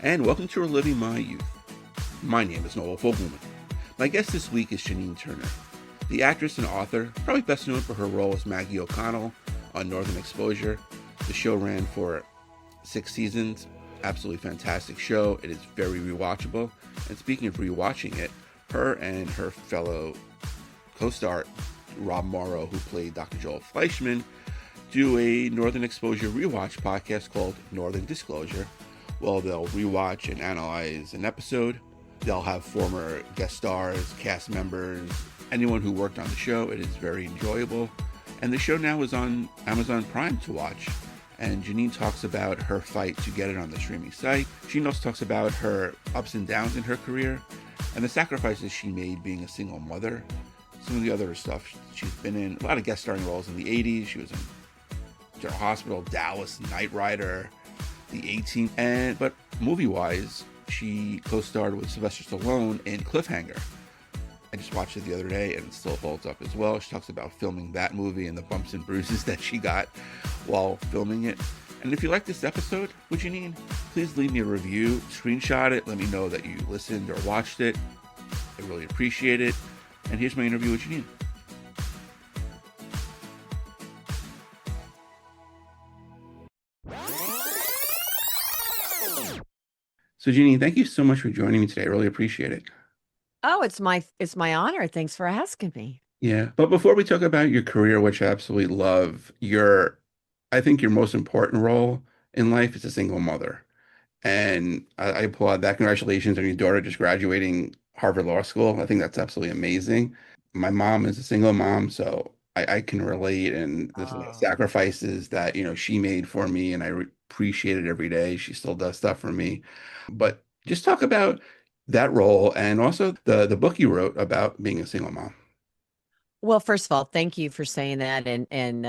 and welcome to Reliving My Youth. My name is Noel Fogelman. My guest this week is Janine Turner, the actress and author, probably best known for her role as Maggie O'Connell on Northern Exposure. The show ran for 6 seasons. Absolutely fantastic show. It is very rewatchable. And speaking of rewatching it, her and her fellow co-star Rob Morrow, who played Dr. Joel Fleischman, do a Northern Exposure rewatch podcast called Northern Disclosure. Well, they'll rewatch and analyze an episode. They'll have former guest stars, cast members, anyone who worked on the show. It is very enjoyable. And the show now is on Amazon Prime to watch. And Janine talks about her fight to get it on the streaming site. She also talks about her ups and downs in her career and the sacrifices she made being a single mother. Some of the other stuff she's been in, a lot of guest starring roles in the 80s. She was in General Hospital, Dallas, Knight Rider, The 18th, but movie-wise, she co-starred with Sylvester Stallone in Cliffhanger. I just watched it the other day and it still holds up as well. She talks about filming that movie and the bumps and bruises that she got while filming it. And if you like this episode, what you need, please leave me a review, screenshot it, let me know that you listened or watched it. I really appreciate it. And here's my interview with Janine. So Janine, thank you so much for joining me today. I really appreciate it. Oh, it's my honor. Thanks for asking me. Yeah. But before we talk about your career, which I absolutely love, I think your most important role in life is a single mother. And I applaud that. Congratulations on your daughter just graduating Harvard Law School. I think that's absolutely amazing. My mom is a single mom, so I can relate. And there's a lot of Oh. sacrifices that, she made for me, and appreciate it every day. She still does stuff for me. But just talk about that role and also the book you wrote about being a single mom. Well, first of all, thank you for saying that, and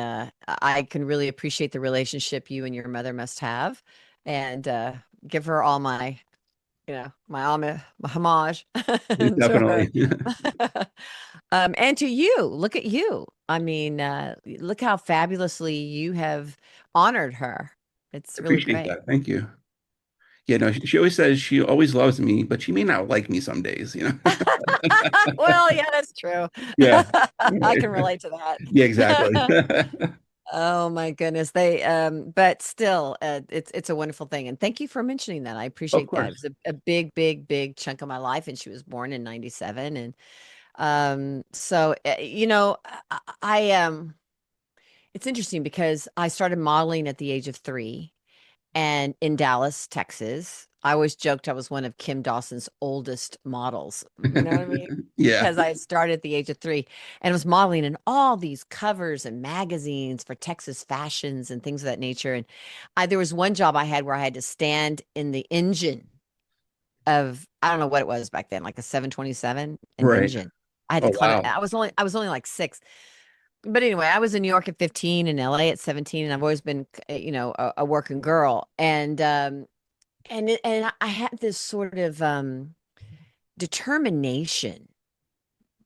I can really appreciate the relationship you and your mother must have, and give her all my homage to her. Definitely. And to you, look at you. I mean, look how fabulously you have honored her. It's really Appreciate great. that. Thank you. Yeah, no, she always says she always loves me, but she may not like me some days. Well, yeah, that's true. Yeah. I can relate to that. Yeah, exactly. Oh my goodness. But still, it's a wonderful thing. And thank you for mentioning that. I Of appreciate that. It course. was a big, big, big chunk of my life. And she was born in 97. And so it's interesting because I started modeling at the age of 3 and in Dallas, Texas. I always joked I was one of Kim Dawson's oldest models. You know what I mean? Yeah. Because I started at the age of 3 and was modeling in all these covers and magazines for Texas fashions and things of that nature. And there was one job I had where I had to stand in the engine of, I don't know what it was back then, like a 727, an Right. engine. I had to Oh, climb it. wow. I was only like 6. But anyway, I was in New York at 15 and LA at 17, and I've always been, a working girl. And I had this sort of determination,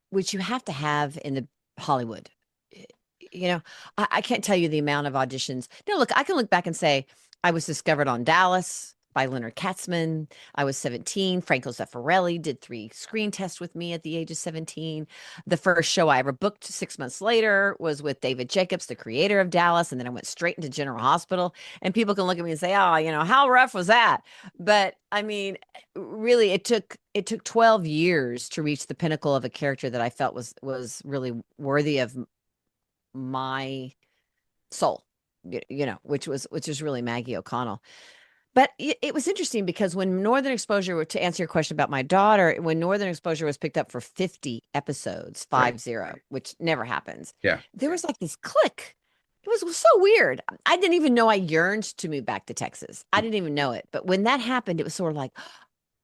which you have to have in the Hollywood. Y- You know, I can't tell you the amount of auditions. No, look, I can look back and say I was discovered on Dallas by Leonard Katzman. I was 17. Franco Zeffirelli did 3 screen tests with me at the age of 17. The first show I ever booked 6 months later was with David Jacobs, the creator of Dallas. And then I went straight into General Hospital. And people can look at me and say, oh, how rough was that? But I mean, really, it took 12 years to reach the pinnacle of a character that I felt was really worthy of my soul, which is really Maggie O'Connell. But it was interesting because when Northern Exposure, to answer your question about my daughter, when Northern Exposure was picked up for 50 episodes, Right. 50, which never happens, Yeah. there was like this click. It was so weird. I didn't even know I yearned to move back to Texas. I didn't even know it. But when that happened, it was sort of like,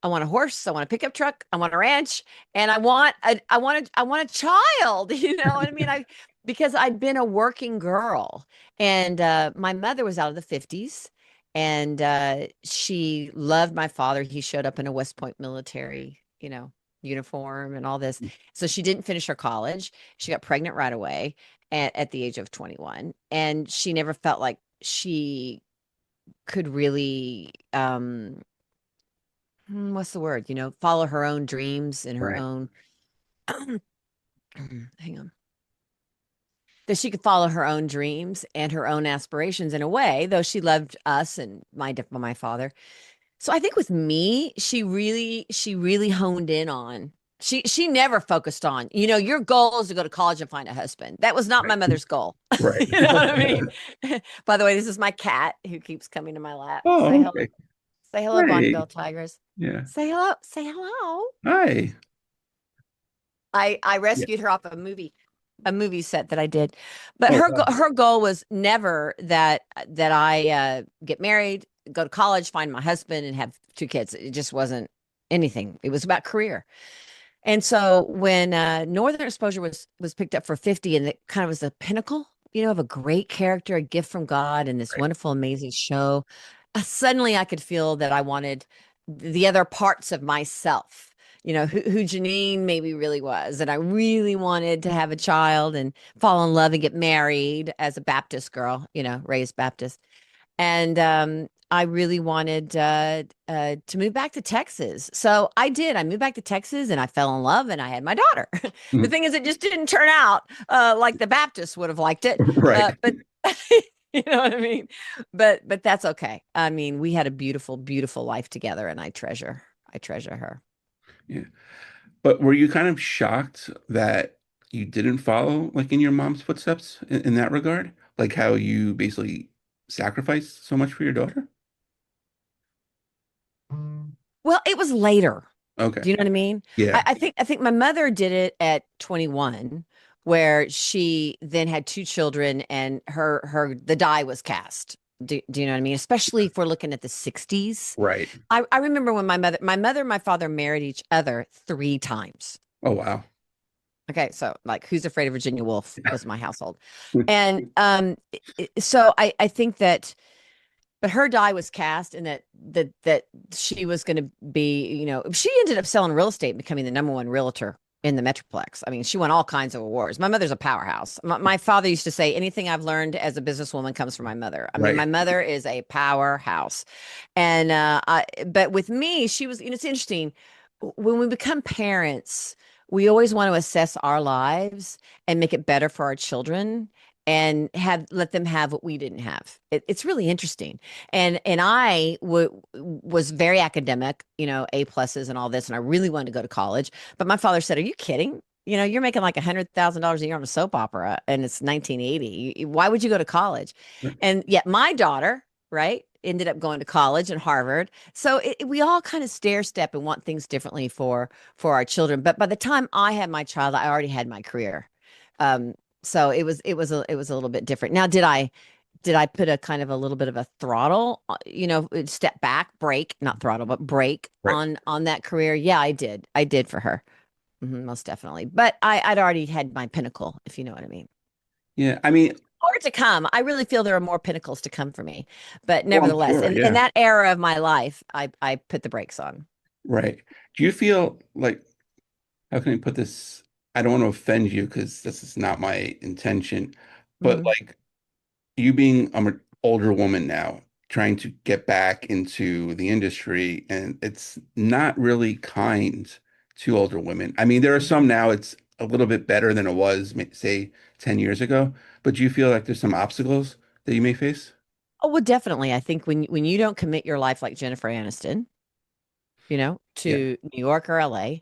I want a horse, I want a pickup truck, I want a ranch, and I want a child, you know what I mean? Because I'd been a working girl, and my mother was out of the 50s, and she loved my father. He showed up in a West Point military, uniform and all this. So she didn't finish her college. She got pregnant right away at the age of 21, and she never felt like she could really what's the word? Follow her own dreams and her Right. own, hang on, that she could follow her own dreams and her own aspirations in a way, though she loved us and my father. So I think with me, she really honed in on. She never focused on, your goal is to go to college and find a husband. That was not my Right. mother's goal. Right. You know what I mean? By the way, this is my cat who keeps coming to my lap. Say Oh, hello. okay. Say hello, Bonnie Hey. Bell Tigers. Yeah. Say hello. Say hello. Hi. I Yeah. rescued her off a movie set that I did. But Oh, wow. her goal was never that I get married, go to college, find my husband, and have two kids. It just wasn't anything. It was about career. And so when Northern Exposure was picked up for 50, and it kind of was the pinnacle, of a great character, a gift from God, and this Right. wonderful, amazing show, suddenly I could feel that I wanted the other parts of myself, who Janine maybe really was. And I really wanted to have a child and fall in love and get married as a Baptist girl, raised Baptist. And I really wanted to move back to Texas. So I did. I moved back to Texas and I fell in love and I had my daughter. The Mhm. thing is, it just didn't turn out like the Baptists would have liked it. Right. But you know what I mean? But that's okay. I mean, we had a beautiful, beautiful life together and I treasure her. Yeah. But were you kind of shocked that you didn't follow like in your mom's footsteps in that regard? Like how you basically sacrificed so much for your daughter? Well, it was later. Okay. Do you know what I mean? I, Yeah. I think I think my mother did it at 21, where she then had two children, and her the die was cast. Do you know what I mean? Especially if we're looking at the 60s. Right. I remember when my mother and my father married each other three times. Oh, wow. Okay, so like Who's Afraid of Virginia Woolf was my household. And so I think that, but her die was cast, and that she was going to be, she ended up selling real estate and becoming the number one realtor in the Metroplex. I mean, she won all kinds of awards. My mother's a powerhouse. My father used to say, anything I've learned as a businesswoman comes from my mother. I mean, Right. my mother is a powerhouse. And but with me, she was, it's interesting. When we become parents, we always want to assess our lives and make it better for our children and let them have what we didn't have. It's really interesting. And was very academic, A pluses and all this, and I really wanted to go to college. But my father said, "Are you kidding? You're making like $100,000 a year on a soap opera, and it's 1980. Why would you go to college?" And yet my daughter, right, ended up going to college and Harvard. So we all kind of stair step and want things differently for our children. But by the time I had my child, I already had my career. Um, so it was a little bit different. Now, did I put a kind of a little bit of a throttle, step back, brake, not throttle, but brake Right. on that career? Yeah, I did. I did for her. Most definitely. But I'd already had my pinnacle, if you know what I mean. Yeah. I mean, Or to come. I really feel there are more pinnacles to come for me. But well, I'm nevertheless, sure. in Yeah. that era of my life, I put the brakes on. Right. Do you feel like, how can I put this? I don't want to offend you because this is not my intention, but Mhm. like you being an older woman now, trying to get back into the industry, and it's not really kind to older women. I mean, there are some now, it's a little bit better than it was, say, 10 years ago, but do you feel like there's some obstacles that you may face? Oh, well, definitely. I think when you don't commit your life like Jennifer Aniston, Yeah. to New York or LA.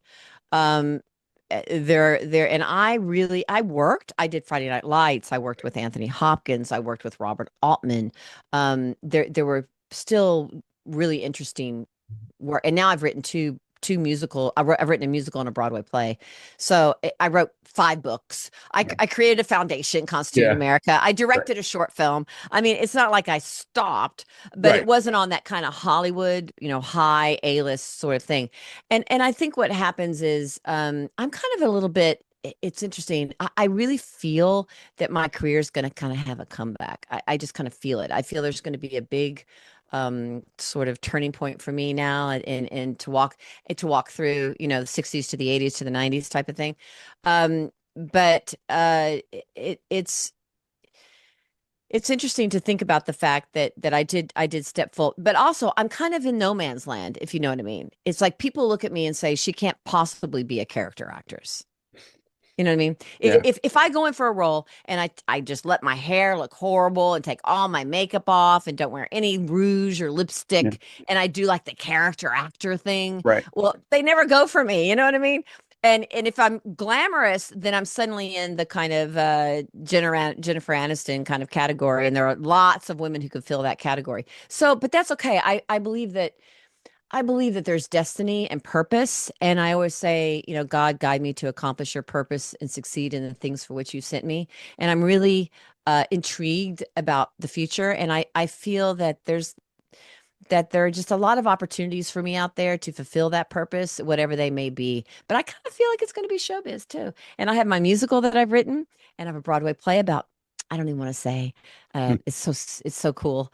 Um, and I worked. I did Friday Night Lights. I worked with Anthony Hopkins. I worked with Robert Altman. There were still really interesting work, and now I've written two musical. I've written a musical and a Broadway play. So I wrote five books. I created a foundation, Constitute Yeah. America. I Right. directed a short film. I mean, it's not like I stopped, but it Right. wasn't on that kind of Hollywood, high A-list sort of thing. And I think what happens is I'm kind of a little bit. It's interesting. I really feel that my career is going to kind of have a comeback. I just kind of feel it. I feel there's going to be a big sort of turning point for me now, and to walk through, the 60s to the 80s to the 90s type of thing. But it's It's interesting to think about the fact that I did step full, but also I'm kind of in no man's land, if you know what I mean. It's like people look at me and say she can't possibly be a character actress. You know what I mean? Yeah. If I go in for a role and I just let my hair look horrible and take all my makeup off and don't wear any rouge or Yeah. lipstick and I do like the character actor thing, Right. well, they never go for me. You know what I mean? And if I'm glamorous, then I'm suddenly in the kind of Jennifer Aniston kind of category, and there are lots of women who could fill that category. So, but that's okay. I believe that there's destiny and purpose. And I always say, God, guide me to accomplish your purpose and succeed in the things for which you sent me. And I'm really intrigued about the future. And I feel that there are just a lot of opportunities for me out there to fulfill that purpose, whatever they may be. But I kind of feel like it's going to be showbiz too. And I have my musical that I've written, and I have a Broadway play about. I don't even want to say. Hmm. It's so cool.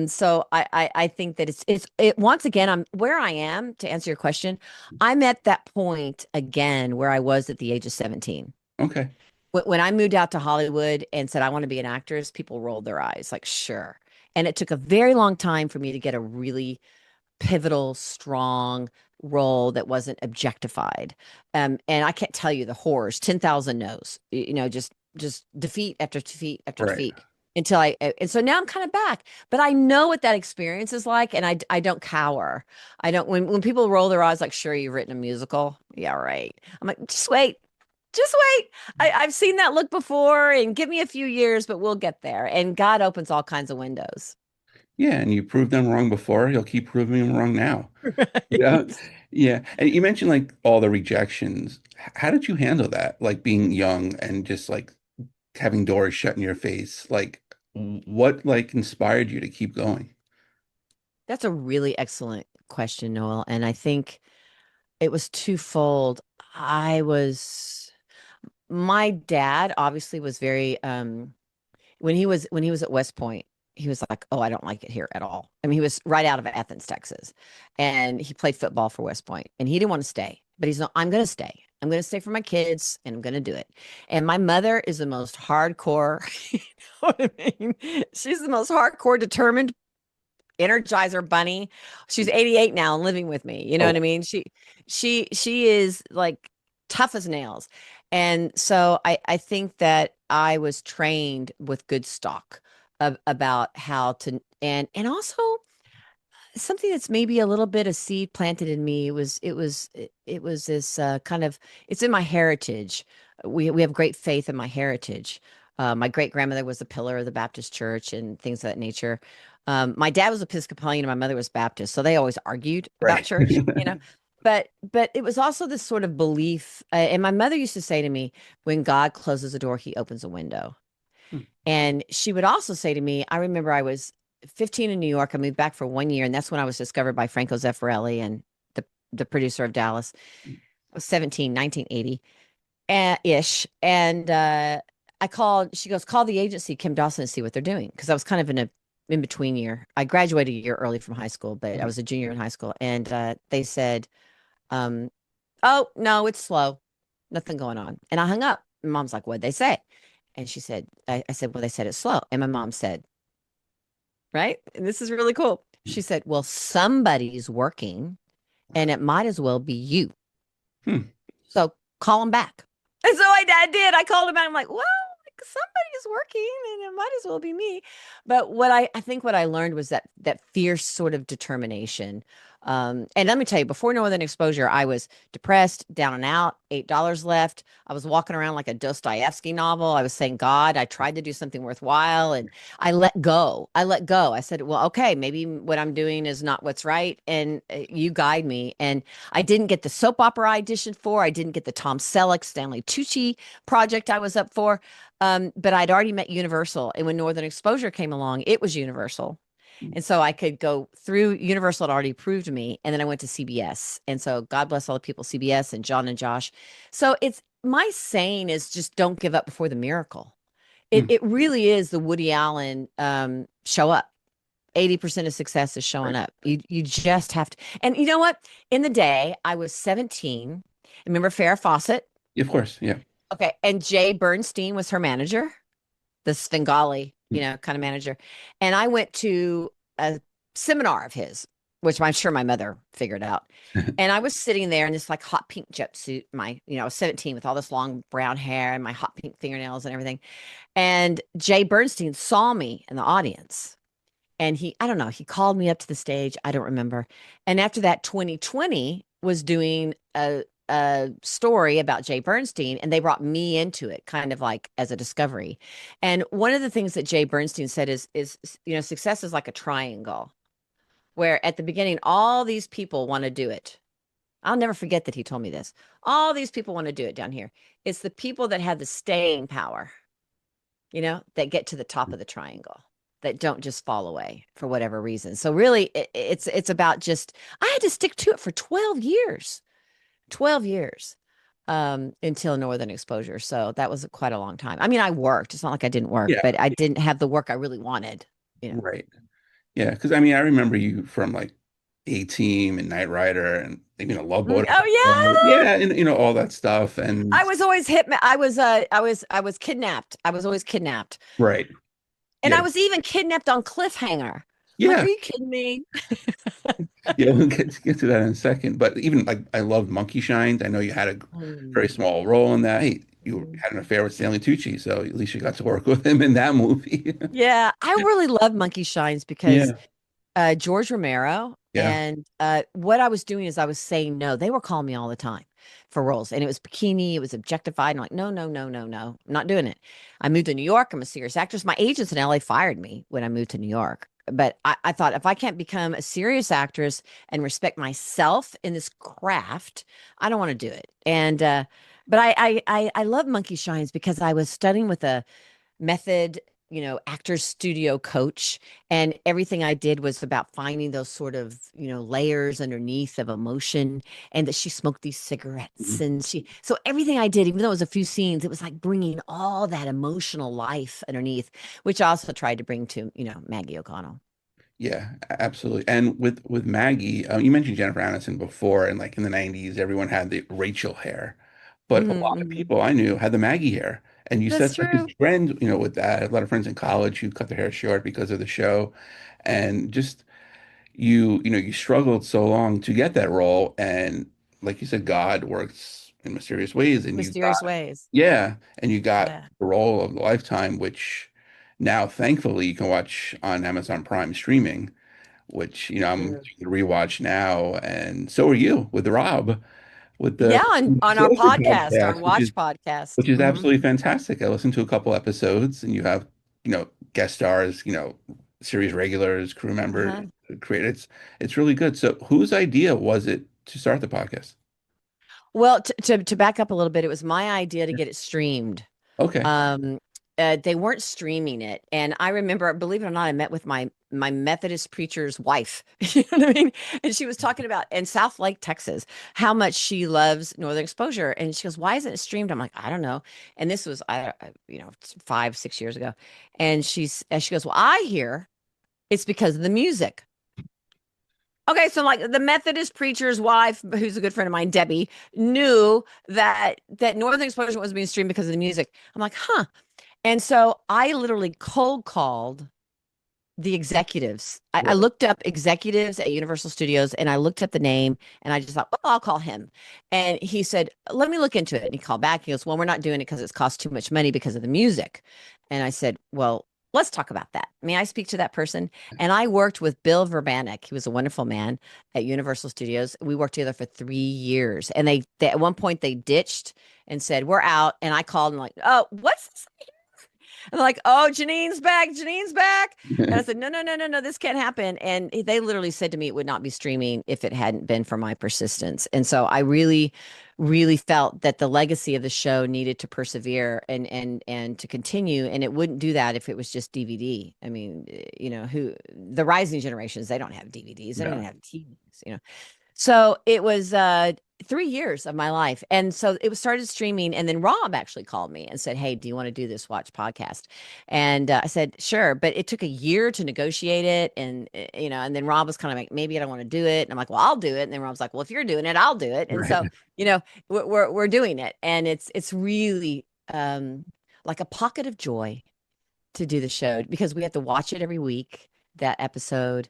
So I think that it once again. I'm where I am to answer your question. I'm at that point again where I was at the age of 17. Okay. When I moved out to Hollywood and said I want to be an actress, people rolled their eyes like, sure. And it took a very long time for me to get a really pivotal, strong role that wasn't objectified. And I can't tell you the horrors, 10,000 no's, just defeat after defeat after Right. defeat until and so now I'm kind of back, but I know what that experience is like. And I don't cower. I don't, when people roll their eyes, like, sure, you've written a musical. Yeah, right. I'm like, just wait. I've seen that look before, and give me a few years, but we'll get there. And God opens all kinds of windows. Yeah, and you proved them wrong before, you'll keep proving them wrong now. Yeah. Right. Yeah. And you mentioned like all the rejections. How did you handle that? Like being young and just like having doors shut in your face. Like what like inspired you to keep going? That's a really excellent question, Noel. And I think it was twofold. I was, my dad obviously was very, when he was at West Point, he was like, "Oh, I don't like it here at all." I mean, he was right out of Athens, Texas, and he played football for West Point, and he didn't want to stay, but he's not. I'm going to stay. I'm going to stay for my kids, and I'm going to do it. And my mother is the most hardcore. You know what I mean? She's the most hardcore, determined Energizer bunny. She's 88 now and living with me. You know what I Oh, mean? She is like tough as nails. And so I think that I was trained with good stock about how to, and also something that's maybe a little bit of seed planted in me. It was this kind of, it's in my heritage. We have great faith in my heritage. My great grandmother was a pillar of the Baptist church and things of that nature. My dad was Episcopalian and my mother was Baptist, so they always argued about right. church, but it was also this sort of belief. And my mother used to say to me, when God closes a door, he opens a window. And she would also say to me, I remember I was 15 in New York. I moved back for 1 year, and that's when I was discovered by Franco Zeffirelli and the producer of Dallas. I was 17, 1980 ish. And I called, she goes, call the agency, Kim Dawson, and see what they're doing. Because I was kind of in a in between year. I graduated a year early from high school, but I was a junior in high school. And they said, um, oh, no, it's slow. Nothing going on. And I hung up. And mom's like, what'd they say? And she said, I said, well, they said it's slow. And my mom said, right? And this is really cool. She said, well, somebody's working and it might as well be you. Hmm. So call him back. And so I did. I called him back. I'm like, well, like somebody's working and it might as well be me. But I think what I learned was that fierce sort of determination. And let me tell you, before Northern Exposure, I was depressed, down and out, $8 left. I was walking around like a Dostoevsky novel. I was saying, God, I tried to do something worthwhile and I let go. I let go. I said, well, okay, maybe what I'm doing is not what's right. And you guide me. And I didn't get the soap opera I auditioned for. I didn't get the Tom Selleck, Stanley Tucci project I was up for. But I'd already met Universal. And when Northern Exposure came along, it was Universal. And so I could go through Universal had already approved me. And then I went to CBS. And so God bless all the people, CBS and John and Josh. So it's my saying is just don't give up before the miracle. It Hmm. it really is the Woody Allen show up. 80% of success is showing Right. up. You just have to. And you know what? In the day, I was 17. Remember Farrah Fawcett? Of course. Yeah. Okay. And Jay Bernstein was her manager, the Svengali. kind of manager. And I went to a seminar of his, which I'm sure my mother figured out. And I was sitting there in this like hot pink jumpsuit, I was 17 with all this long brown hair and my hot pink fingernails and everything. And Jay Bernstein saw me in the audience. And I don't know, he called me up to the stage. I don't remember. And after that, 2020 was doing a story about Jay Bernstein, and they brought me into it, kind of like as a discovery. And one of the things that Jay Bernstein said is success is like a triangle, where at the beginning, all these people want to do it. I'll never forget that he told me this. All these people want to do it down here. It's the people that have the staying power, that get to the top of the triangle, that don't just fall away for whatever reason. So really it's about just I had to stick to it for 12 years. 12 years until Northern Exposure. So that was quite a long time. I mean, I worked. It's not like I didn't work, Yeah, but I didn't have the work I really wanted. right. Yeah, because I mean, I remember you from like A-Team and Knight Rider and Love Boat. Oh yeah. Yeah, and all that stuff. And I was always I was kidnapped. I was always kidnapped. right. And Yeah. I was even kidnapped on Cliffhanger. I'm like, Yeah. are you kidding me? Yeah, we'll get to that in a second. But even like I loved Monkey Shines. I know you had a very Mm. small role in that. Hey, you Mm. had an affair with Stanley Tucci, so at least you got to work with him in that movie. Yeah, I really love Monkey Shines because Yeah. George Romero. Yeah. And what I was doing is I was saying no. They were calling me all the time for roles, and it was bikini, it was objectified. And I'm like, no, no, no, no, no, I'm not doing it. I moved to New York. I'm a serious actress. My agents in LA fired me when I moved to New York. But I thought if I can't become a serious actress and respect myself in this craft, I don't want to do it. And but I love Monkey Shines because I was studying with a method, actor studio coach. And everything I did was about finding those sort of, layers underneath of emotion. And that she smoked these cigarettes. Mhm. So everything I did, even though it was a few scenes, it was like bringing all that emotional life underneath, which I also tried to bring to, Maggie O'Connell. Yeah, absolutely. And with Maggie, you mentioned Jennifer Aniston before, and like in the 90s, everyone had the Rachel hair. But a lot of Hmm. people I knew had the Maggie hair. And you That's said such a true. trend, with that. A lot of friends in college who cut their hair short because of the show. And just you struggled so long to get that role. And like you said, God works in mysterious ways. And you got, Mysterious ways. yeah, and you got Yeah. the role of the lifetime, which now thankfully you can watch on Amazon Prime streaming, which I'm True. doing the rewatch now, and so are you with Rob with the Yeah, on our Exposure podcast, our podcast, Watch podcast. which is Hmm. absolutely fantastic. I listened to a couple episodes, and you have guest stars, series regulars, crew members, Uh-huh. creators. It's really good. So, whose idea was it to start the podcast? Well, to back up a little bit, it was my idea to get it streamed. Okay. Um, they weren't streaming it, and I remember, believe it or not, I met with my Methodist preacher's wife. You know what I mean? And she was talking about in South Lake, Texas, how much she loves Northern Exposure, and she goes, "Why isn't it streamed?" I'm like, "I don't know." And this was 5, 6 years ago, and she goes, "Well, I hear it's because of the music." Okay, so like the Methodist preacher's wife, who's a good friend of mine, Debbie, knew that Northern Exposure was being streamed because of the music. I'm like, huh. And so I literally cold called the executives. I Right. looked up executives at Universal Studios and I looked up the name and I just thought, well, I'll call him. And he said, let me look into it. And he called back. He goes, well, we're not doing it because it's cost too much money because of the music. And I said, well, let's talk about that. May I speak to that person? And I worked with Bill Verbanek. He was a wonderful man at Universal Studios. We worked together for 3 years. And they at one point they ditched and said, we're out. And I called and like, oh, what's this? And they're like, oh, Janine's back. Janine's back. And I said, no, no, no, no, no, this can't happen. And they literally said to me it would not be streaming if it hadn't been for my persistence. And so I really, really felt that the legacy of the show needed to persevere and to continue. And it wouldn't do that if it was just DVD. I mean, who the rising generations, they don't have DVDs, they don't even No. have TVs. So it was 3 years of my life. And so it was started streaming. And then Rob actually called me and said, hey, do you want to do this Watch podcast? And I said, sure. But it took a year to negotiate it. And then Rob was kind of like, maybe I don't want to do it. And I'm like, well, I'll do it. And then Rob's like, well, if you're doing it, I'll do it. And Right. so, we're doing it. And it's really like a pocket of joy to do the show because we have to watch it every week, that episode.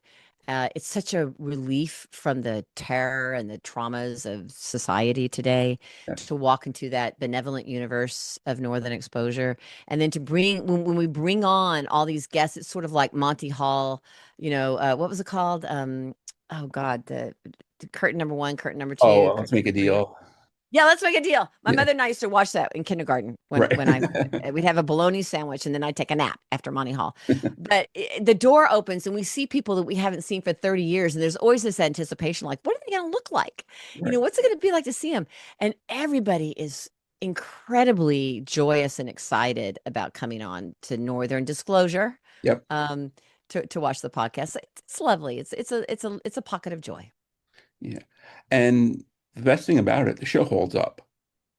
It's such a relief from the terror and the traumas of society today Yes. to walk into that benevolent universe of Northern Exposure. And then to bring, when we bring on all these guests, it's sort of like Monty Hall, what was it called? Oh God, the curtain number one, curtain number Oh, two, well, let's curtain make a number three. deal. Yeah, let's make a deal. My Yeah. mother and I used to watch that in kindergarten when Right. we'd have a bologna sandwich and then I'd take a nap after Monty Hall. But the door opens and we see people that we haven't seen for 30 years, and there's always this anticipation, like, what are they going to look like? Right. What's it going to be like to see them? And everybody is incredibly joyous and excited about coming on to Northern Disclosure, Yep. um, to watch the podcast. It's lovely. It's a pocket of joy. Yeah. And the best thing about it, the show holds up.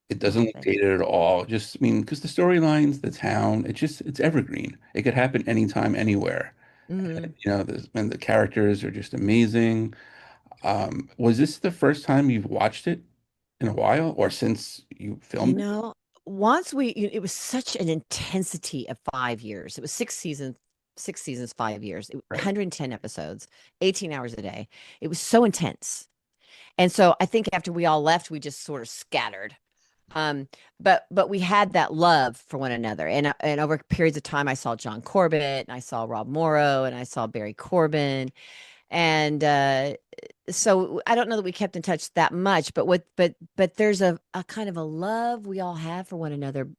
It doesn't Oh, look thank dated at all. Just, I mean, because the storylines, the town, it's evergreen. It could happen anytime, anywhere. you. And the characters are just amazing. Was this the first time you've watched it in a while, or since you You filmed it? know, once it was such an intensity of 5 years. It was 6 seasons, 5 years, Right. 110 episodes, 18 hours a day. It was so intense. And so I think after we all left, we just sort of scattered. But we had that love for one another. And over periods of time, I saw John Corbett and I saw Rob Morrow and I saw Barry Corbin. And so I don't know that we kept in touch that much, but there's a kind of a love we all have for one another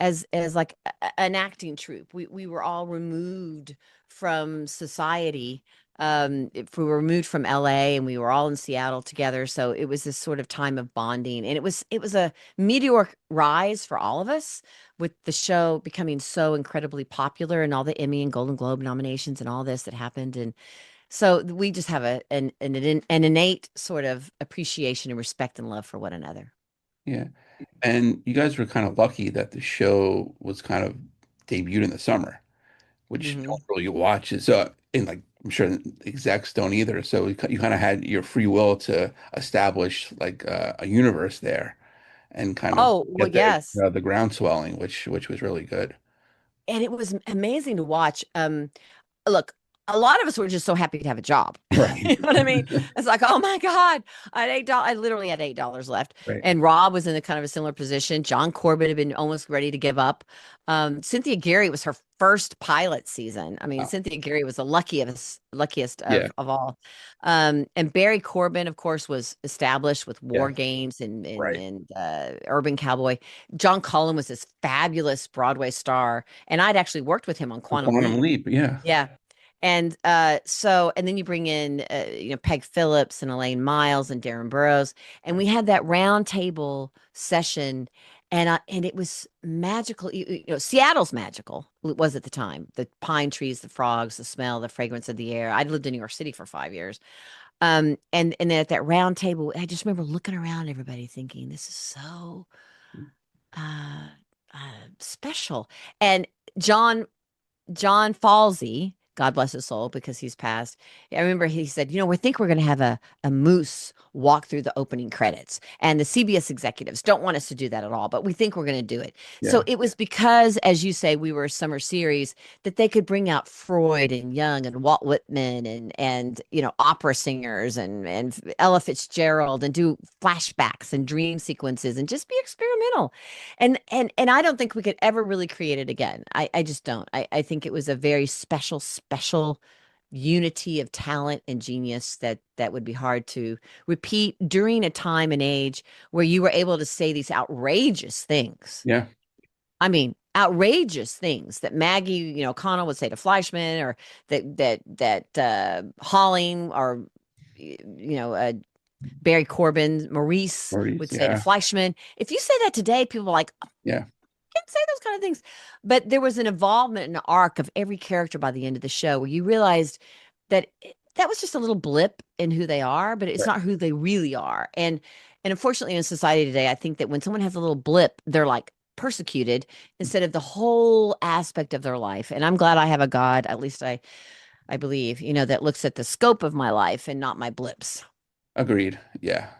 as like an acting troupe. We were all removed from society. If we were removed from LA and we were all in Seattle together. So it was this sort of time of bonding. And it was a meteoric rise for all of us, with the show becoming so incredibly popular and all the Emmy and Golden Globe nominations and all this that happened. And so we just have an innate sort of appreciation and respect and love for one another. Yeah. And you guys were kind of lucky that the show was kind of debuted in the summer, which you Hmm. don't really watch it. So, and like, I'm sure the execs don't either. So you kind of had your free will to establish like a universe there and kind of Oh, well, get the yes. the ground swelling, which was really good. And it was amazing to watch. Look, a lot of us were just so happy to have a job. Right. You know what I mean? It's like, oh my God, I had $8. I literally had $8 left. Right. And Rob was in a kind of a similar position. John Corbett had been almost ready to give up. Cynthia Gary was her first pilot season. I mean, Wow. Cynthia Gary was the luckiest Yeah. of all. And Barry Corbin, of course, was established with War Yes. Games and Right. Urban Cowboy. John Cullen was this fabulous Broadway star, and I'd actually worked with him on On Quantum Quantum Leap. Leap. Yeah. Yeah. And then you bring in Peg Phillips and Elaine Miles and Darren Burroughs, and we had that round table session, and it was magical. Seattle's magical. It was at the time. The pine trees, the frogs, the smell, the fragrance of the air. I'd lived in New York City for 5 years. And then at that round table, I just remember looking around everybody thinking, this is so uh, special. And John John Falsey, God bless his soul because he's passed. I remember he said, we think we're going to have a moose walk through the opening credits. And the CBS executives don't want us to do that at all, but we think we're going to do it. So Yeah. it was because, as you say, we were a summer series that they could bring out Freud and Jung and Walt Whitman and opera singers and Ella Fitzgerald and do flashbacks and dream sequences and just be experimental. And I don't think we could ever really create it again. I just don't. I think it was a very special unity of talent and genius that would be hard to repeat during a time and age where you were able to say these outrageous things. Yeah. I mean, outrageous things that Maggie, Connell would say to Fleischman, or that Holling, or Barry Corbin, Maurice Maurice. would say to Yeah. Fleischman. If you say that today, people are like, Yeah. can't say those kind of things. But there was an involvement in an arc of every character by the end of the show where you realized that that was just a little blip in who they are, but it's Right. not who they really are. And unfortunately, in society today, I think that when someone has a little blip, they're like persecuted instead of the whole aspect of their life. And I'm glad I have a God, at least I believe, that looks at the scope of my life and not my blips. Agreed. Yeah.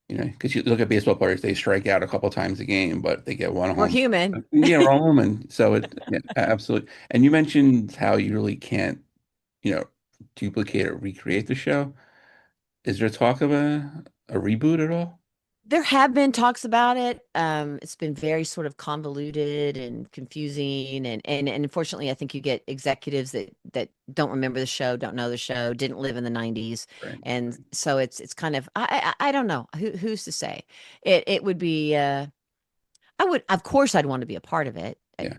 You know, because you look at baseball players, they strike out a couple times a game, but they get one We're home. human. Yeah, we're all human. So yeah, absolutely. And you mentioned how you really can't, you know, duplicate or recreate the show. Is there talk of a reboot at all? There have been talks about it. It's been very sort of convoluted and confusing, and unfortunately, I think you get executives that don't remember the show, don't know the show, didn't live in the '90s, Right. and so it's kind of I don't know who's to say. It would be I would, of course I'd want to be a part of it, Yeah.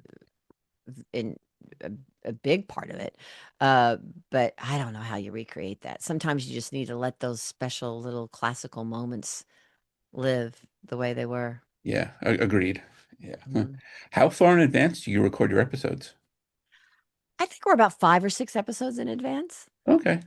in a, a big part of it, uh, but I don't know how you recreate that. Sometimes you just need to let those special little classical moments live the way they were. Yeah. Agreed. Yeah. Huh. Mhm. How far in advance do you record your episodes? I think we're about 5 or 6 episodes in advance. Okay.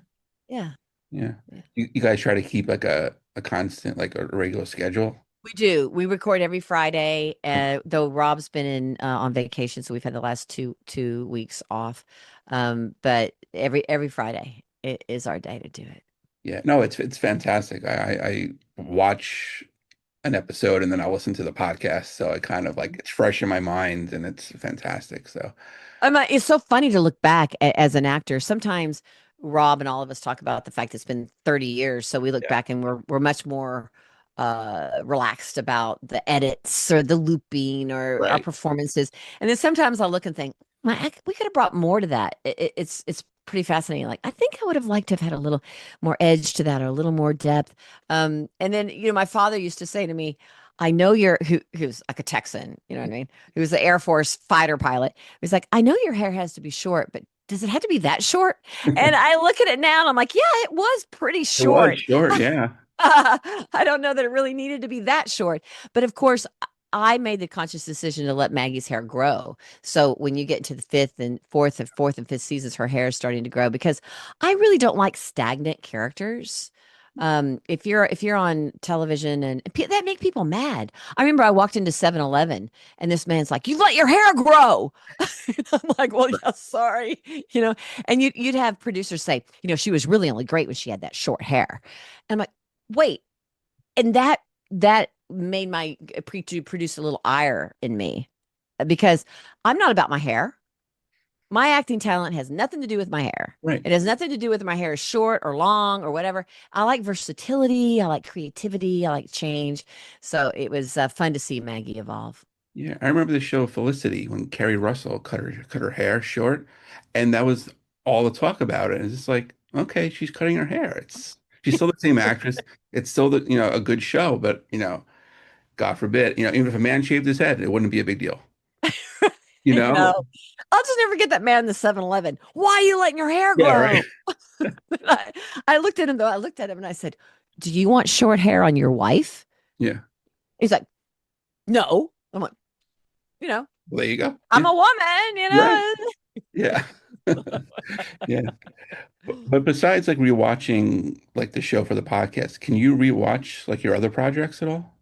Yeah, Yeah. yeah. You guys try to keep like a constant, like a regular schedule? We do. We record every Friday, Okay. though Rob's been in on vacation, so we've had the last two weeks off. But every Friday is our day to do it. Yeah. No, it's fantastic. I watch an episode and then I'll listen to the podcast. So it kind of like it's fresh in my mind and it's fantastic. So It's so funny to look back as an actor. Sometimes Rob and all of us talk about the fact it's been 30 years, so we look yeah. back and we're much more relaxed about the edits or the looping or our Right. performances. And then sometimes I'll look and think, we could have brought more to that. It's pretty fascinating. Like I think I would have liked to have had a little more edge to that or a little more depth. And then my father used to say to me, I know who's like a Texan, you know what I mean? He was the Air Force fighter pilot. He's like, I know your hair has to be short, but does it have to be that short? And I look at it now and I'm like, yeah, it was pretty It was short. short, yeah. I don't know that it really needed to be that short. But of course, I made the conscious decision to let Maggie's hair grow. So when you get into the fourth and fifth seasons, her hair is starting to grow because I really don't like stagnant characters. If you're on television and that make people mad. I remember I walked into 7-Eleven and this man's like, "You let your hair grow." And I'm like, "Well, yeah, sorry." You know, and you'd have producers say, "She was really only great when she had that short hair." And I'm like, "Wait." And that made my produce a little ire in me because I'm not about my hair. My acting talent has nothing to do with my hair. Right. It has nothing to do with my hair is short or long or whatever. I like versatility. I like creativity. I like change. So it was fun to see Maggie evolve. Yeah. I remember the show Felicity when Kerry Russell cut her hair short, and that was all the talk about it. It's just like, okay, she's cutting her hair. She's still the same actress. It's still a good show, but God forbid, even if a man shaved his head, it wouldn't be a big deal. You I know? know. I'll just never get that man in the 7-Eleven. Why are you letting your hair Yeah, right. grow? I, I looked at him though. I looked at him and I said, "Do you want short hair on your wife?" Yeah. He's like, "No." I'm like, you know, Well, there you go. I'm Yeah. a woman, you Right. know. Yeah. Yeah. But besides like rewatching like the show for the podcast, can you rewatch like your other projects at all?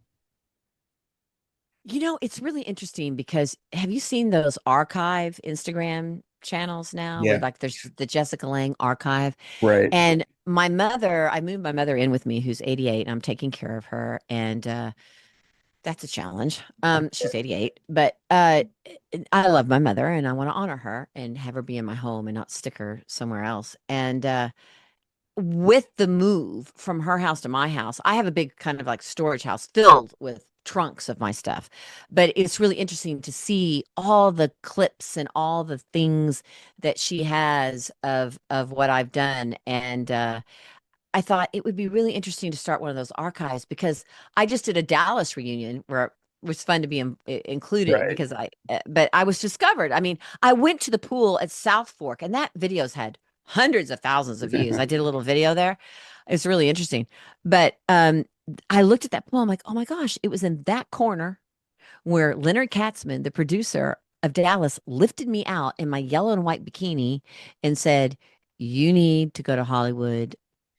It's really interesting because have you seen those archive Instagram channels now where Yeah. like there's the Jessica Lange archive? Right. And I moved my mother in with me who's 88 and I'm taking care of her. And that's a challenge. She's 88, but I love my mother and I want to honor her and have her be in my home and not stick her somewhere else. And with the move from her house to my house, I have a big kind of like storage house filled with trunks of my stuff. But it's really interesting to see all the clips and all the things that she has of what I've done. And I thought it would be really interesting to start one of those archives because I just did a Dallas reunion where it was fun to be included Right. because but I was discovered. I mean, I went to the pool at South Fork and that video's had hundreds of thousands of views. I did a little video there. It's really interesting. But I looked at that pool. I'm like, oh my gosh, it was in that corner where Leonard Katzman, the producer of Dallas, lifted me out in my yellow and white bikini and said, "You need to go to Hollywood.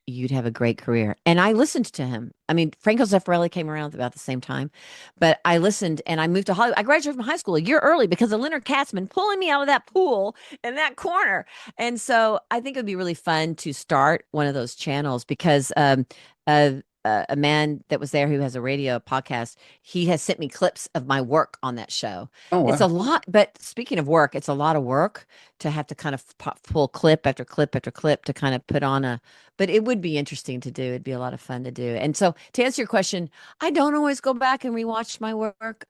You'd have a great career." And I listened to him. I mean, Franco Zeffirelli came around about the same time, but I listened and I moved to Hollywood. I graduated from high school a year early because of Leonard Katzman pulling me out of that pool in that corner. And so I think it would be really fun to start one of those channels because a man that was there who has a radio podcast. He has sent me clips of my work on that show. Oh It's wow. a lot, but speaking of work, it's a lot of work to have to kind of pull clip after clip after clip to kind of put on a. But it would be interesting to do. It'd be a lot of fun to do. And so, to answer your question, I don't always go back and rewatch my work.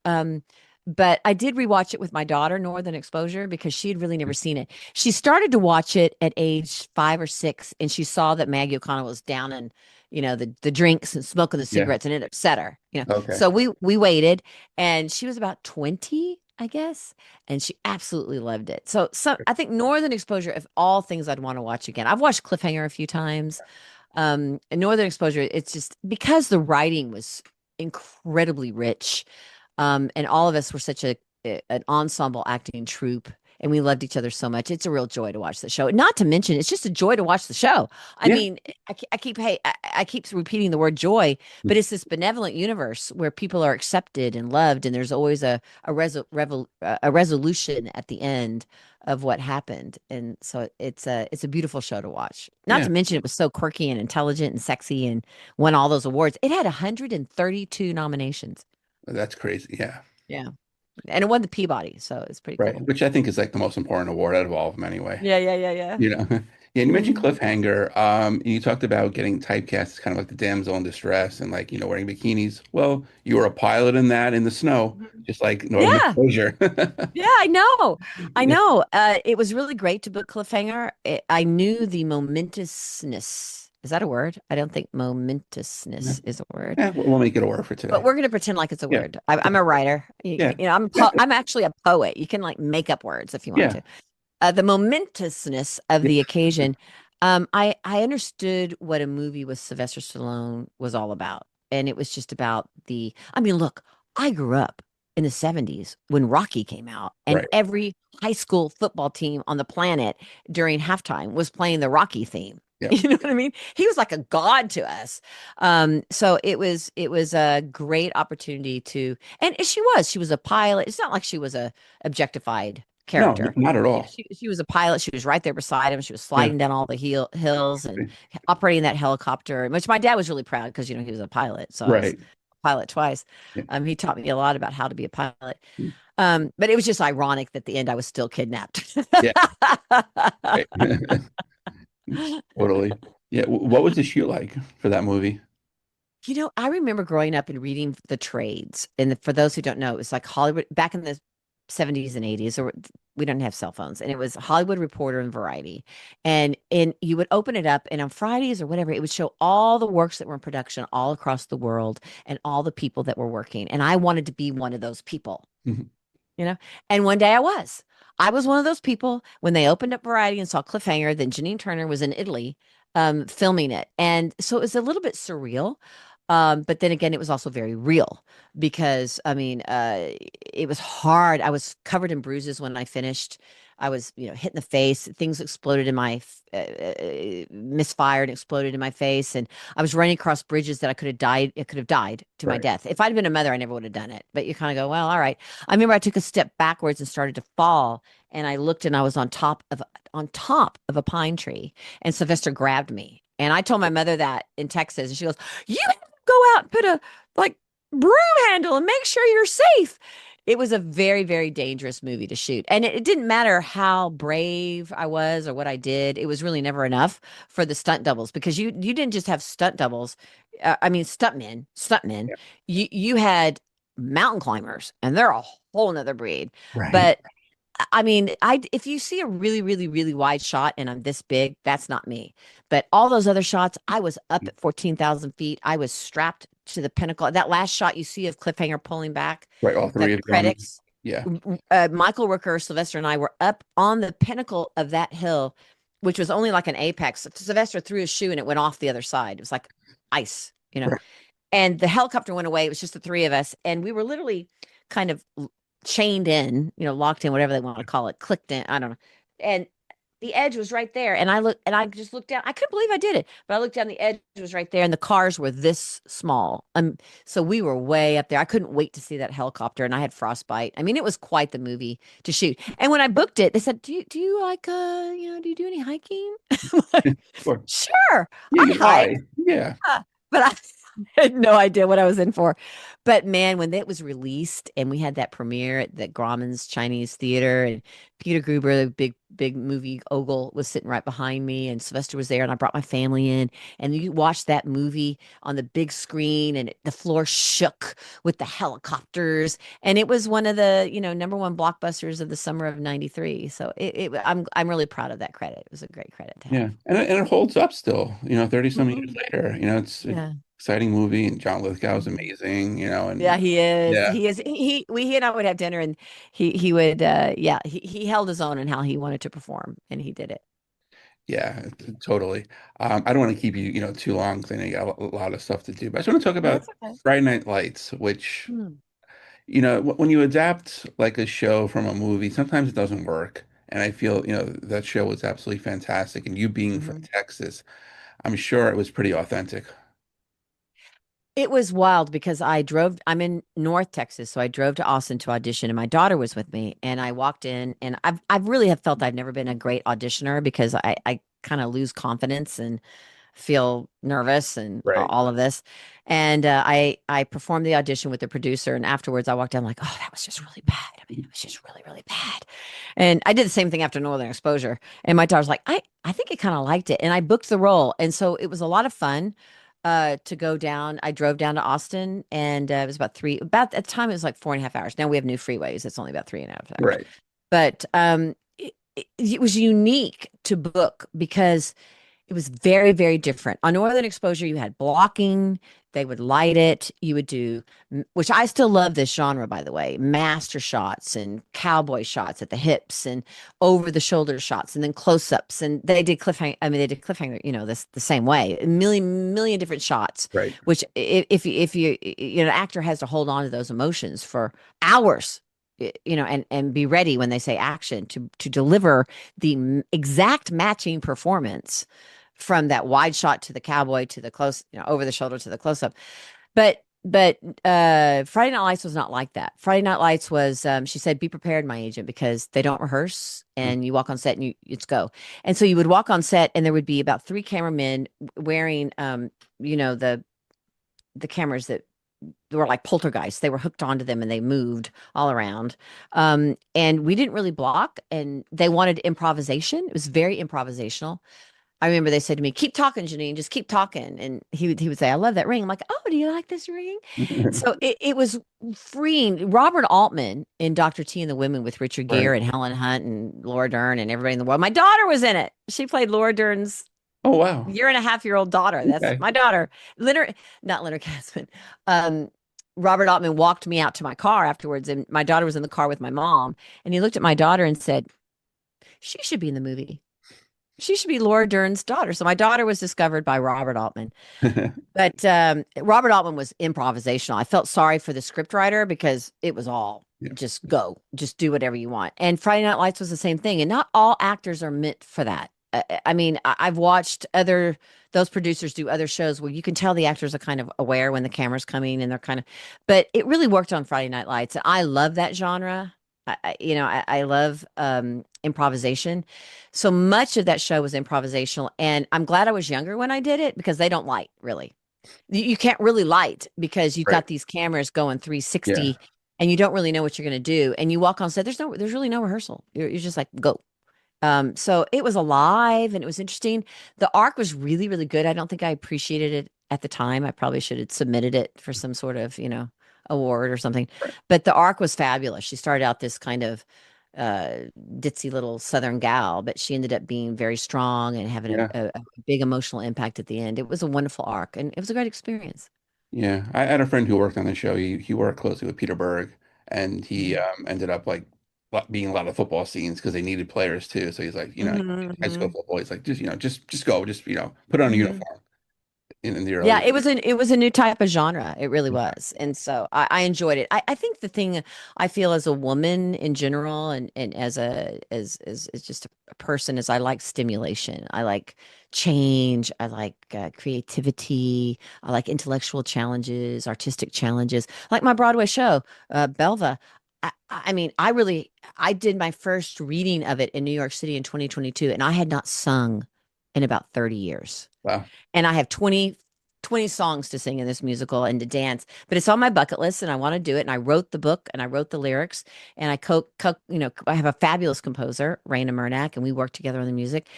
But I did rewatch it with my daughter, Northern Exposure, because she had really never seen it. She started to watch it at age 5 or 6, and she saw that Maggie O'Connell was down in, the drinks and smoking the Yeah. cigarettes, and it upset her. Okay. So we waited, and she was about 20, I guess, and she absolutely loved it. So I think Northern Exposure, of all things I'd want to watch again. I've watched Cliffhanger a few times. And Northern Exposure, it's just because the writing was incredibly rich. And all of us were such an ensemble acting troupe, and we loved each other so much. It's a real joy to watch the show. Not to mention, it's just a joy to watch the show. I Yeah. mean, I keep repeating the word joy, but it's this benevolent universe where people are accepted and loved, and there's always a resolution at the end of what happened. And so it's a beautiful show to watch. Not Yeah. to mention, it was so quirky and intelligent and sexy, and won all those awards. It had 132 nominations. That's crazy. Yeah. Yeah. And it won the Peabody, so it's pretty Right. cool. Which I think is like the most important award out of all of them anyway. Yeah, yeah, yeah, yeah. You know. Yeah, and you mentioned Mhm. Cliffhanger. You talked about getting typecast as kind of like the damsel in distress and like, wearing bikinis. Well, you were a pilot in that in the snow, Mhm. just like Northern Yeah, Exposure. yeah, I know. I Yeah. know. It was really great to book Cliffhanger. I knew the momentousness. Is that a word? I don't think Yeah. momentousness is a word, We'll make it a word for but today. we're going to pretend like it's a Yeah. word. I'm a writer. Yeah. I'm actually a poet. You can like make up words if you want Yeah. to. The momentousness of Yeah. the occasion. I understood what a movie with Sylvester Stallone was all about, and it was just about the. I mean, look, I grew up in the '70s when Rocky came out, and Right. every high school football team on the planet during halftime was playing the Rocky theme. Yeah. You know what I mean? He was like a god to us. So it was a great opportunity to, and she was a pilot. It's not like she was a objectified No, character. not at all. She was a pilot. She was right there beside him. She was Yeah. sliding down all the hills and operating that helicopter, which my dad was really proud because he was a pilot. So I was Right. a pilot twice. Yeah. He taught me a lot about how to be a pilot. But it was just ironic that at the end I was still kidnapped. Yeah. Right. Totally. Yeah. What was the shoot like for that movie? I remember growing up and reading the trades. And for those who don't know, it was like Hollywood back in the '70s and '80s, or we don't have cell phones. And it was Hollywood Reporter and Variety. And you would open it up, and on Fridays or whatever, it would show all the works that were in production all across the world and all the people that were working. And I wanted to be one of those people, Mhm. you know? And one day I was. I was one of those people when they opened up Variety and saw Cliffhanger, then Janine Turner was in Italy filming it. And so it was a little bit surreal. But then again, it was also very real because it was hard. I was covered in bruises when I finished. I was, hit in the face. Things exploded in my, misfired and exploded in my face. And I was running across bridges that I could have died. It could have died to my Right. death. If I'd been a mother, I never would have done it. But you kind of go, well, all right. I remember I took a step backwards and started to fall. And I looked and I was on top of a pine tree. And Sylvester grabbed me. And I told my mother that in Texas. And she goes, you go out and put a like broom handle and make sure you're safe. It was a very, very dangerous movie to shoot. And it didn't matter how brave I was or what I did. It was really never enough for the stunt doubles because you didn't just have stunt doubles. I mean, stuntmen. Yeah. You had mountain climbers, and they're a whole nother breed. Right. But I mean, if you see a really, really, really wide shot and I'm this big, that's not me. But all those other shots, I was up at 14,000 feet. I was strapped to the pinnacle. That last shot you see of Cliffhanger pulling back, Right. All the three of them. credits, Yeah. Michael Rooker, Sylvester, and I were up on the pinnacle of that hill, which was only like an apex. Sylvester threw his shoe and it went off the other side. It was like ice. Right. And the helicopter went away. It was just the three of us. And we were literally kind of chained in, locked in, whatever they want to call it, clicked in. I don't know. And the edge was right there. And I just looked down. I couldn't believe I did it. But I looked down, the edge was right there, and the cars were this small. So we were way up there. I couldn't wait to see that helicopter, and I had frostbite. I mean, it was quite the movie to shoot. And when I booked it, they said, do you like do you do any hiking? I'm like, Sure. sure, Yeah, I you hike. lie. Yeah. Yeah. But had no idea what I was in for. But man, when it was released and we had that premiere at the Grauman's Chinese Theater, and Peter Gruber, the big movie ogle, was sitting right behind me, and Sylvester was there, and I brought my family in, and you watched that movie on the big screen, and the floor shook with the helicopters, and it was one of the, number one blockbusters of the summer of '93. So I'm really proud of that credit. It was a great credit to Yeah, have. and it holds up still, 30 some years Mhm. later. It's an Yeah. exciting movie, and John Lithgow's Mhm. amazing, Yeah, and he is. yeah, He is. He and I would have dinner, and he would. Yeah, he held his own in how he wanted to perform, and he did it. yeah, totally. I don't want to keep you, too long because I know you got a lot of stuff to do, but I just want to talk No, about that's okay. Friday Night Lights, which, Hmm. when you adapt like a show from a movie, sometimes it doesn't work. And I feel, that show was absolutely fantastic. And you being from Mhm. Texas, I'm sure it was pretty authentic. It was wild because I'm in North Texas, so I drove to Austin to audition, and my daughter was with me. And I walked in, and I've really have felt I've never been a great auditioner because I kind of lose confidence and feel nervous and Right. all of this. And I performed the audition with the producer, and afterwards I walked down like, oh, that was just really bad. I mean, it was just really, really bad. And I did the same thing after Northern Exposure. And my daughter's like, I think it kind of liked it. And I booked the role. And so it was a lot of fun to go down. I drove down to Austin, and it was about at the time it was like 4.5 hours. Now we have new freeways. It's only about 3.5 hours. Right. But it was unique to book because it was very, very different. On Northern Exposure, you had blocking. They would light it. You would do, which I still love this genre, by the way, master shots and cowboy shots at the hips and over the shoulder shots and then close ups. And they did cliffhanger. I mean, they did cliffhanger, this the same way, a million different shots, Right. which an actor has to hold on to those emotions for hours. And be ready when they say action to deliver the exact matching performance from that wide shot to the cowboy to the close, over the shoulder to the close up. But Friday Night Lights was not like that. Friday Night Lights was, she said, be prepared, my agent, because they don't rehearse and you walk on set and it's go. And so you would walk on set and there would be about three cameramen wearing, the cameras that were like poltergeists. They were hooked onto them and they moved all around. And we didn't really block, and they wanted improvisation. It was very improvisational. I remember they said to me, "Keep talking, Janine. Just keep talking." And he would say, "I love that ring." I'm like, "Oh, do you like this ring?" So it was freeing. Robert Altman in Dr. T and the Women with Richard Right. Gere and Helen Hunt and Laura Dern and everybody in the world. My daughter was in it. She played Laura Dern's Oh, wow. year and a half year old daughter. That's Okay. my daughter. Not Leonard Kasman. Um, Robert Altman walked me out to my car afterwards, and my daughter was in the car with my mom. And he looked at my daughter and said, "She should be in the movie. She should be Laura Dern's daughter." So my daughter was discovered by Robert Altman. But Robert Altman was improvisational. I felt sorry for the scriptwriter because it was all Yeah. just go, just do whatever you want. And Friday Night Lights was the same thing. And not all actors are meant for that. I mean, I've watched those producers do other shows where you can tell the actors are kind of aware when the camera's coming and they're kind of, but it really worked on Friday Night Lights. And I love that genre. I love improvisation. So much of that show was improvisational. And I'm glad I was younger when I did it because they don't light really. You can't really light because you've Right. got these cameras going Yeah. 360 and you don't really know what you're going to do. And you walk on set, there's really no rehearsal. You're just like, go. So it was alive and it was interesting. The arc was really, really good. I don't think I appreciated it at the time. I probably should have submitted it for some sort of, award or something. Right. But the arc was fabulous. She started out this kind of uh ditzy little southern gal, but she ended up being very strong and having Yeah. a big emotional impact at the end. It was a wonderful arc and it was a great experience. Yeah. I had a friend who worked on the show. He worked closely with Peter Berg, and he Mhm. ended up like being a lot of football scenes because they needed players too. So he's like, high school Mhm. football. He's like, just go, just put on a Mhm. uniform in the Yeah, early. it was a new type of genre. It really was. And so I enjoyed it. I think the thing I feel as a woman in general and as just a person is I like stimulation. I like change. I like creativity. I like intellectual challenges, artistic challenges. Like my Broadway show, Belva. I mean, I did my first reading of it in New York City in 2022, and I had not sung in about 30 years. Wow. And I have 20 20 songs to sing in this musical and to dance, but it's on my bucket list and I want to do it. And I wrote the book and I wrote the lyrics and I have a fabulous composer, Raina Murnak, and we worked together on the music.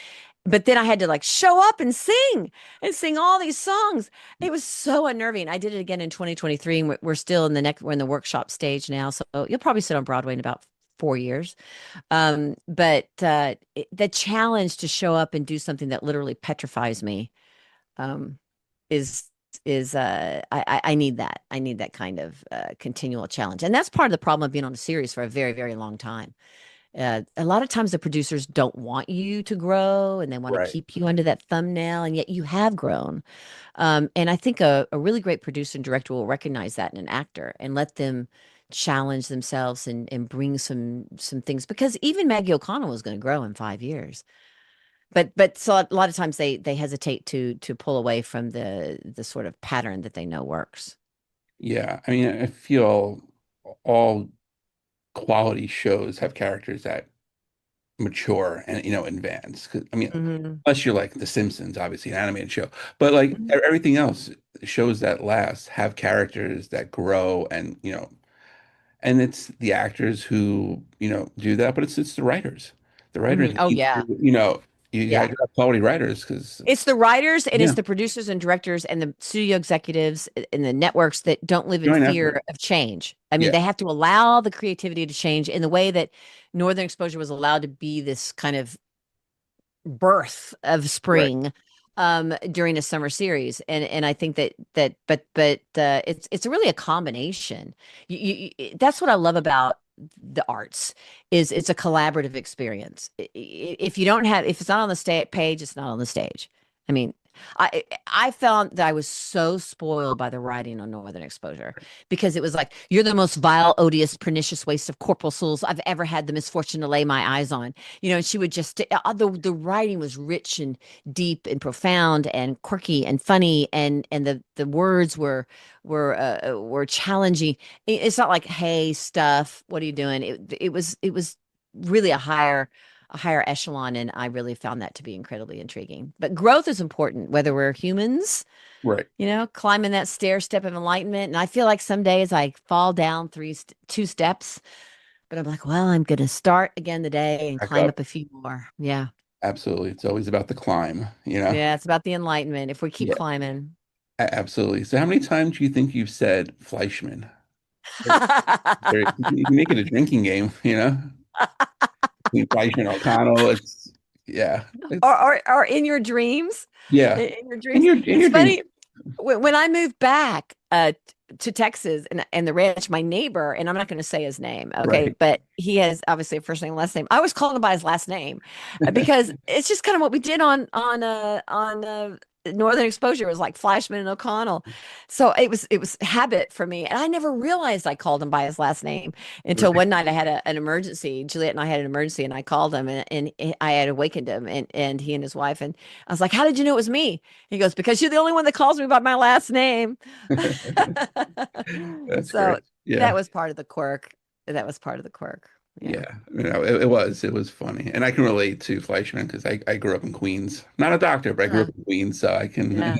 But then I had to like show up and sing all these songs. It was so unnerving. I did it again in 2023 and we're still in we're in the workshop stage now. So you'll probably sit on Broadway in about 4 years. But the challenge to show up and do something that literally petrifies me um, is I need that. I need that kind of continual challenge, and that's part of the problem of being on a series for a very, very long time. A lot of times the producers don't want you to grow and they want to Right. keep you under that thumbnail, and yet you have grown. And I think a really great producer and director will recognize that in an actor and let them challenge themselves and bring some things because even Maggie O'Connell is going to grow in 5 years. But so a lot of times they hesitate to pull away from the sort of pattern that they know works. Yeah. I mean, I feel all quality shows have characters that mature and advance. 'Cause, I mean, Hmm. unless you're like The Simpsons, obviously an animated show, but like everything else, shows that last have characters that grow, and it's the actors who do that, but it's the writers. The writers Hmm. Oh need yeah. to, you Yeah. have quality writers because It's the writers and it's yeah, the producers and directors and the studio executives and the networks that don't live in joint effort. fear of change. I mean, Yeah, they have to allow the creativity to change in the way that Northern Exposure was allowed to be this kind of birth of right. spring during a summer series. And I think that it's really a combination. That's what I love about the arts is it's a collaborative experience. If you don't have if it's not on the page, it's not on the stage. I mean, I found that I was so spoiled by the writing on Northern Exposure because it was like you're the most vile, odious, pernicious waste of corporal souls I've ever had the misfortune to lay my eyes on. And she would just the writing was rich and deep and profound and quirky and funny, and the words were challenging. It's not like, hey, stuff, what are you doing? It was really a higher echelon, and I really found that to be incredibly intriguing. But growth is important, whether we're humans, Right. climbing that stair step of enlightenment. And I feel like some days I fall down two steps, but I'm like, well, I'm gonna start again the day and Back climb up. up a few more. Yeah. Absolutely. It's always about the climb. Yeah, it's about the enlightenment. If we keep Yeah, climbing. absolutely. So how many times do you think you've said Fleischman? You can make it a drinking game. Between Fleischman and O'Connell. Yeah. Or in your dreams. Yeah. In your In dreams. your It's dreams. funny. When I moved back to Texas and the ranch, my neighbor, and I'm not going to say his name, okay, Right. but he has obviously a first name, last name. I always called him by his last name because it's just kind of what we did on Northern Exposure. It was like Flashman and O'Connell, so it was habit for me, and I never realized I called him by his last name until Right. one night I had an emergency. Juliet and I had an emergency, and I called him, and I had awakened him, and he and his wife, and I was like, "How did you know it was me?" He goes, because you're the only one that calls me by my last name. That's So great. Yeah. that was part of the quirk. That was part of the quirk. Yeah. Yeah. It was funny. And I can relate to Fleischman because I grew up in Queens. Not a doctor, but I grew up Uh, in Queens, so I can yeah.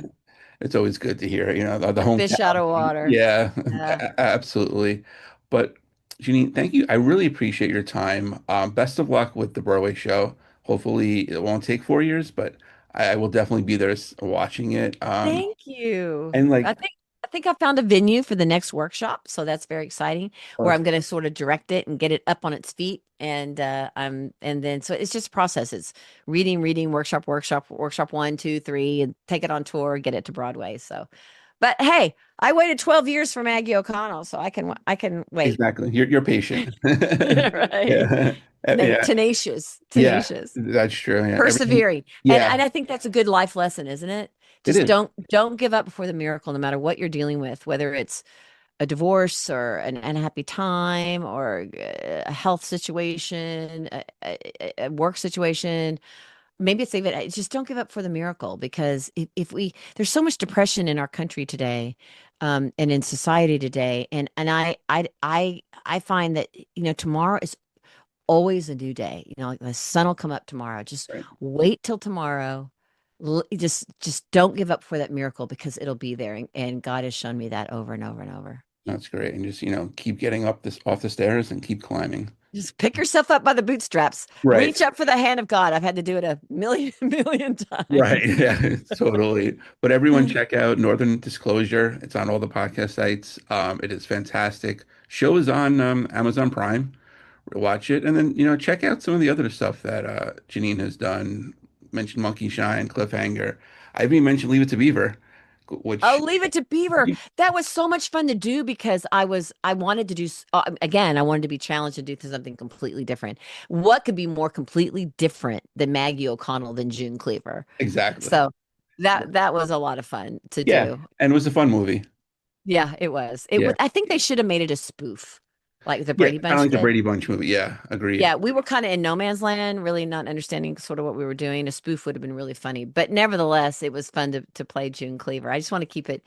it's always good to hear, the A fish out hometown. of water. Yeah, Yeah. absolutely. But Janine, thank you. I really appreciate your time. Best of luck with the Broadway show. Hopefully it won't take 4 years, but I will definitely be there watching it. Thank you. And I like, think I think I found a venue for the next workshop, so that's very exciting. Where I'm perfect. going to sort of direct it and get it up on its feet, and then so it's just a process. It's reading, workshop 1, 2, 3, and take it on tour, get it to Broadway. So, but hey, I waited 12 years for Maggie O'Connell, so I can wait. Exactly. You're patient. Right. Yeah. Yeah. Tenacious, Yeah. tenacious, That's true. Yeah. Everything. persevering. And Yeah, and I think that's a good life lesson, isn't it? it Just is. don't give up before the miracle, no matter what you're dealing with, whether it's a divorce or an unhappy time or a health situation, a work situation. Maybe it's even just don't give up for the miracle because if we there's so much depression in our country today, and in society today, and I find that tomorrow is always a new day. Like the sun will come up tomorrow. Just Right. wait till tomorrow. Just don't give up for that miracle because it'll be there. And God has shown me that over and over and over. That's great. And just, keep getting up this off the stairs and keep climbing. Just pick yourself up by the bootstraps. Right. Reach up for the hand of God. I've had to do it a million Right. times. Yeah, totally. But everyone check out Northern Disclosure. It's on all the podcast sites. It is fantastic. Show is on Amazon Prime. Watch it. And then, check out some of the other stuff that Janine has done. Mentioned Monkey Shine, Cliffhanger. I even mentioned Leave It to Beaver, Oh, which Leave It to Beaver. That was so much fun to do because I wanted to do, again, I wanted to be challenged to do something completely different. What could be more completely different than Maggie O'Connell than June Cleaver? exactly. So that was a lot of fun to Yeah. do. And it was a fun movie. Yeah, it was. It Yeah. was, I think they should have made it a spoof like the Yeah. Brady Kind of Bunch like the did. Brady Bunch movie. Yeah. Agreed. Yeah, we were kind of in no man's land, really not understanding sort of what we were doing. A spoof would have been really funny, but nevertheless, it was fun to play June Cleaver. I just want to keep it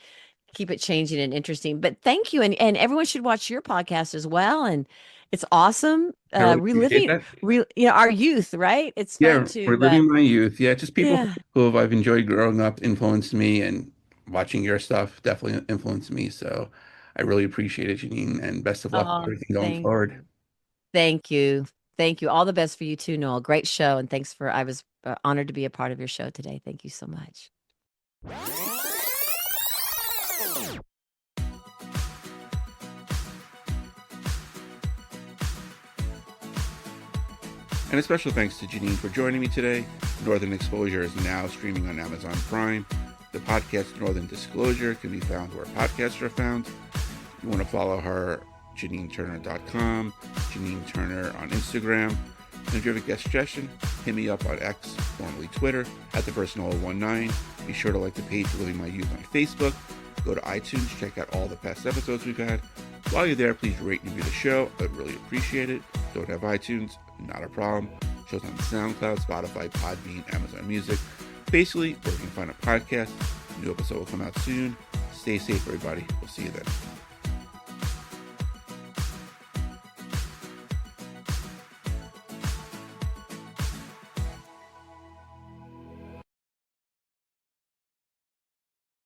changing and interesting. But thank you, and everyone should watch your podcast as well. And it's awesome, I really appreciate reliving, that. our youth, right? It's fun Yeah, reliving my youth. Yeah, just people yeah. who I've enjoyed growing up influenced me, and watching your stuff definitely influenced me. So I really appreciate it, Janine, and best of luck with Oh, everything going thank forward. thank you, thank you. All the best for you too, Noel. Great show, and thanks for. I was honored to be a part of your show today. Thank you so much. And a special thanks to Janine for joining me today. Northern Exposure is now streaming on Amazon Prime. The podcast Northern Disclosure can be found where podcasts are found. You want to follow her, JanineTurner.com, Janine Turner on Instagram. And if you have a guest suggestion, hit me up on X, formerly Twitter, at ThePersonal19. Be sure to like the page Living My Youth on Facebook. Go to iTunes, check out all the past episodes we've had. While you're there, please rate and review the show. I'd really appreciate it. Don't have iTunes? Not a problem. Shows on SoundCloud, Spotify, Podbean, Amazon Music. Basically, where you can find a podcast. New episode will come out soon. Stay safe, everybody. We'll see you then.